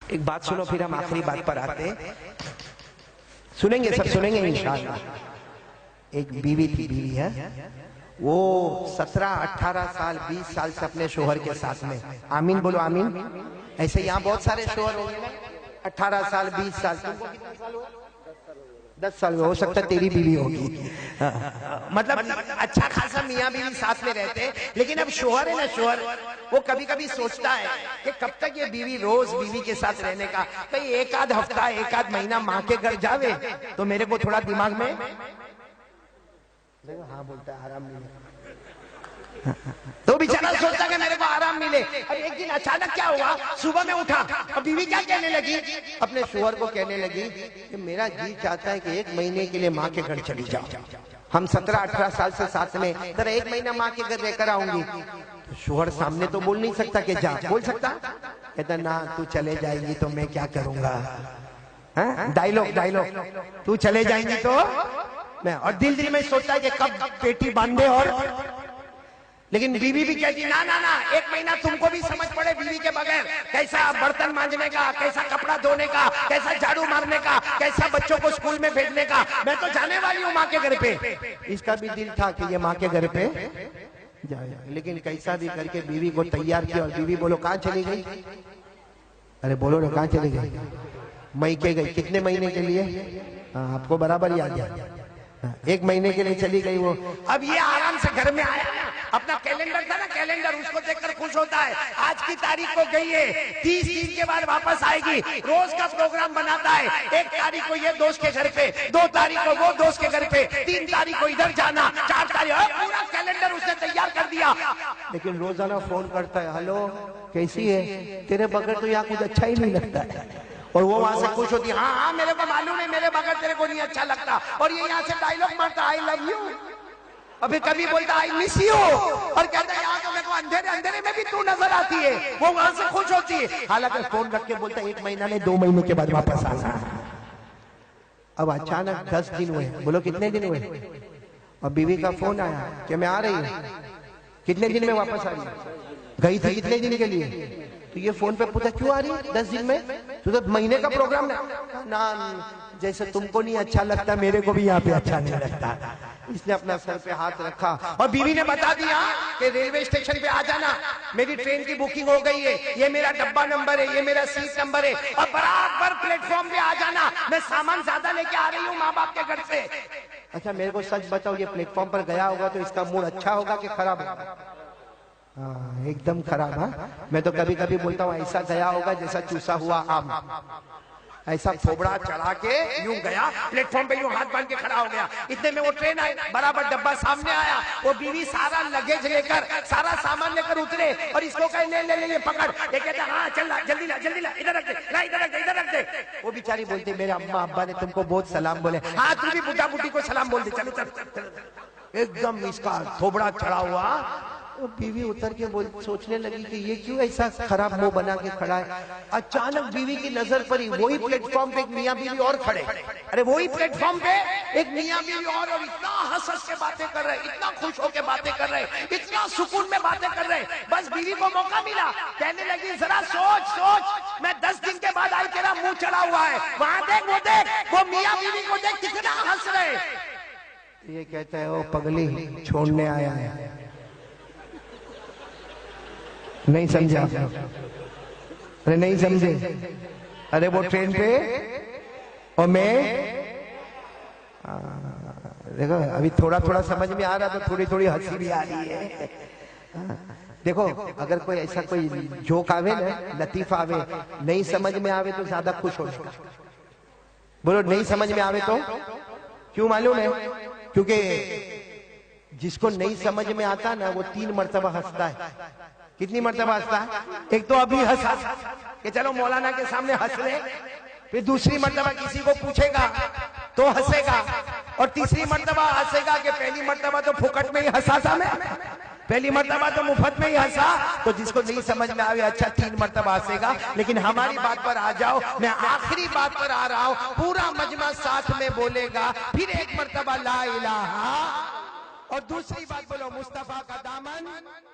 एक बात सुनो, फिर हम आखिरी बात पर आते हैं। सुनेंगे, सब सुनेंगे इंशाअल्लाह। एक बीवी थी, बीवी है, वो 17, 18 साल, 20 साल से अपने शोहर के साथ में, आमीन बोलो आमीन। ऐसे यहाँ बहुत सारे शोहर होंगे, 18 साल, 20 साल, तुमको कितना साल हुआ? 10 साल हो सकता है तेरी बीवी होगी। मतलब अच्छा खासा मियाँ बीवी साथ में रहते हैं, लेकिन अब शोहर है ना, शोहर वो कभी कभी सोचता है कि कब तक ये बीवी रोज बीवी के साथ रहने का, कहीं एक आध हफ्ता, एक आध महीना माँ के घर जावे तो मेरे को थोड़ा दिमाग में देखो, हाँ बोलता है आराम मिले, तो बेचारा सोचता कि मेरे को आराम मिले। अब एक दिन अचानक क्या हुआ, सुबह में उठा और बीवी क्या कहने लगी, अपने शोहर को कहने लगी कि मेरा जी चाहता है कि 1 महीने के लिए माँ के घर चली जाओ, हम 17-18 साल से साथ में, जरा 1 महीना माँ के घर रहकर आऊंगी। तो शोहर सामने तो बोल नहीं सकता कि जा, बोल सकता, कहता ना तू चले जाएगी तो मैं क्या करूंगा, डायलॉग, तू चले जाएंगी तो मैं, और दिल में सोचता है कि कब पेटी बांधे, और लेकिन बीवी भी कहती ना ना ना, 1 महीना तुमको भी समझ पड़े बीवी के बगैर, कैसा बर्तन मांजने का, कैसा कपड़ा धोने का, कैसा झाड़ू मारने का, कैसा बच्चों को स्कूल में भेजने का, मैं तो जाने वाली हूँ माँ के घर पे। इसका भी दिल था कि ये माँ के घर पे जाए, लेकिन कैसा भी करके बीवी को तैयार किया, और बीवी बोलो कहाँ चली गई, अरे बोलो ना कहाँ चली गई, मई के गई, कितने महीने के लिए, आपको बराबर याद है, 1 महीने के लिए चली गई वो। अब ये आराम से घर में आया ना, अपना कैलेंडर था ना, कैलेंडर उसको देखकर खुश होता है, आज की तारीख को गई है, 30 दिन के बाद वापस आएगी, रोज का प्रोग्राम बनाता है, 1 तारीख को ये दोस्त के घर पे, 2 तारीख को वो दोस्त के घर पे, 3 तारीख को इधर जाना, 4 तारीख, पूरा कैलेंडर उसने तैयार कर दिया। लेकिन रोजाना फोन करता है, हेलो कैसी है, तेरे बगैर तो यहाँ कुछ अच्छा ही नहीं लगता है, और वो वहां से खुश होती है, हाँ हाँ मेरे को मालूम है, मेरे बगैर तेरे को नहीं अच्छा लगता, और ये यहाँ से डायलॉग मारता, आई लव यू, अभी कभी बोलता आई मिस यू, और कहता है यहाँ तो मेरे को अंधेरे अंधेरे में भी तू नजर आती है, वो वहां से खुश होती है। हालांकि फोन रख के बोलता है 1 महीना नहीं 2 महीने के बाद वापस आना। अब अचानक 10 दिन हुए, बोलो कितने दिन हुए, और बीवी का फोन आया कि मैं आ रही हूँ, कितने दिन में वापस आ रही है, गई थी कितने दिन के लिए, तो ये फोन पे पूछा क्यों आ रही है 10 दिन में, तो महीने का प्रोग्राम ना, जैसे तुमको नहीं अच्छा लगता मेरे को भी यहाँ पे अच्छा नहीं लगता। इसने अपना सर पे हाथ रखा, और बीवी ने बता दिया कि रेलवे स्टेशन पे आ जाना, मेरी ट्रेन की बुकिंग हो गई है, ये मेरा डब्बा नंबर है, ये मेरा सीट नंबर है, और बराबर प्लेटफॉर्म पे आ जाना, मैं सामान ज्यादा लेके आ रही हूँ माँ बाप के घर से। अच्छा मेरे को सच बताओ, ये प्लेटफॉर्म पर गया होगा तो इसका मूड अच्छा होगा कि खराब होगा? हाँ एकदम खराब। हाँ मैं तो कभी कभी बोलता हूँ ऐसा गया होगा जैसा चूसा हुआ आम, ऐसा खोबड़ा चढ़ा के यूं गया, प्लेटफॉर्म पे यूं हाथ बांध के खड़ा हो गया। इतने में वो ट्रेन आई, बराबर डब्बा सामने आया, वो बीवी सारा लगेज लेकर, सारा सामान लेकर उतरे, और इसको कहे ले ले ले पकड़, ये कहता हाँ चल ला, जल्दी ला इधर रख दे, ला इधर रख दे, इधर रख दे। वो बेचारी बोलती मेरे अम्मा अब्बा ने तुमको बहुत सलाम बोले, हाँ तू भी बुढ़ा बुढ़ी को सलाम बोल दे, चलो चल। एकदम इसका थोबड़ा चढ़ा हुआ, तो बीवी उतर के सोचने लगी कि ये क्यों ऐसा खराब मुंह बना के खड़ा है। अचानक बीवी की नजर पड़ी, वही प्लेटफॉर्म पे एक मियाँ बीवी और खड़े, अरे वही प्लेटफॉर्म पे एक मियाँ बीवी और इतना हंस हंस के बातें कर रहे, इतना खुश होके बातें कर रहे, इतना सुकून में बातें कर रहे। बस बीवी को मौका मिला, कहने लगी जरा सोच, मैं 10 दिन के बाद आई, तेरा मुंह चढ़ा हुआ है, वहां देख, वो देख, वो मियाँ बीवी को देख कितना हंस रहे। ये कहता है वो पगली छोड़ने आया है, नहीं समझा, अरे नहीं समझे, अरे वो ट्रेन पे, और मैं देखो अभी थोड़ा थोड़ा समझ में आ रहा, तो थोड़ी थोड़ी हंसी भी आ रही है। देखो अगर कोई ऐसा कोई जोक आवे ना, लतीफा आवे, नहीं समझ में आवे तो ज्यादा खुश हो, बोलो नहीं समझ में आवे तो क्यों मालूम है, क्योंकि जिसको नहीं समझ में आता ना वो 3 मरतबा हंसता है। कितनी मरतबा हंसता है? एक तो अभी हंसा कि चलो मौलाना के सामने हंस रहे, फिर दूसरी मरतबा किसी को पूछेगा तो हंसेगा, और तीसरी मरतबा हंसेगा कि पहली मरतबा तो फुकट में ही हंसा था मैं, पहली मरतबा तो मुफ्त में ही हंसा। तो जिसको नहीं समझ में आवे अच्छा 3 मरतबा हंसेगा। लेकिन हमारी बात पर आ जाओ, मैं आखिरी बात पर आ रहा हूं, पूरा मजमा साथ में बोलेगा, फिर 1 मरतबा ला इलाहा, और दूसरी बात बोलो मुस्तफा का दामन